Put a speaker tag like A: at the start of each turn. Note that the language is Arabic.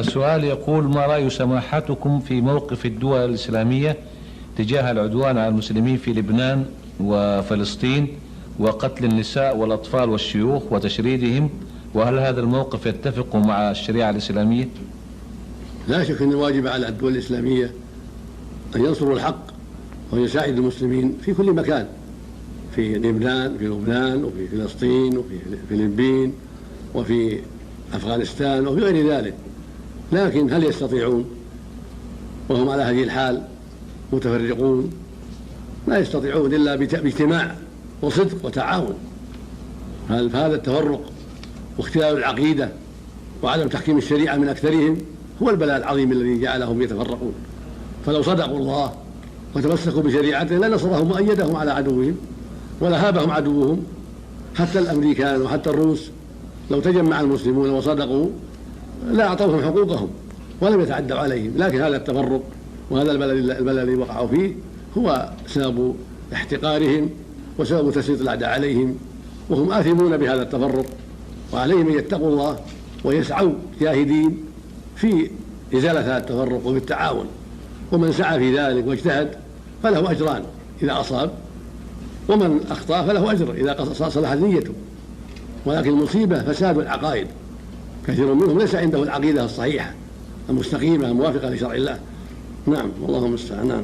A: سؤال يقول: ما رأي سماحتكم في موقف الدول الإسلامية تجاه العدوان على المسلمين في لبنان وفلسطين وقتل النساء والأطفال والشيوخ وتشريدهم، وهل هذا الموقف يتفق مع الشريعة الإسلامية؟
B: لا شك أن الواجب على الدول الإسلامية أن ينصروا الحق ويساعدوا المسلمين في كل مكان، في لبنان وفي فلسطين وفي الفلبين وفي أفغانستان وفي غير ذلك. لكن هل يستطيعون وهم على هذه الحال متفرقون؟ لا يستطيعون إلا باجتماع وصدق وتعاون. فهذا التفرق واختلاف العقيدة وعدم تحكيم الشريعة من أكثرهم هو البلاء العظيم الذي جعلهم يتفرقون. فلو صدقوا الله وتمسكوا بشريعته لنصرهم وأيدهم على عدوهم ولا هابهم عدوهم. حتى الأمريكان وحتى الروس لو تجمع المسلمون وصدقوا لا أعطوهم حقوقهم ولم يتعدوا عليهم. لكن هذا التفرق وهذا البلد الذي وقعوا فيه هو سبب احتقارهم وسبب تسليط الأعداء عليهم، وهم آثمون بهذا التفرق، وعليهم أن يتقوا الله ويسعوا جاهدين في إزالة هذا التفرق وبالتعاون. ومن سعى في ذلك واجتهد فله أجران إذا أصاب، ومن أخطأ فله أجر إذا صلحت نيته. ولكن المصيبة فساد العقائد، كثير منهم ليس عنده العقيدة الصحيحة المستقيمة الموافقة لشرع الله. نعم، والله المستعان. نعم.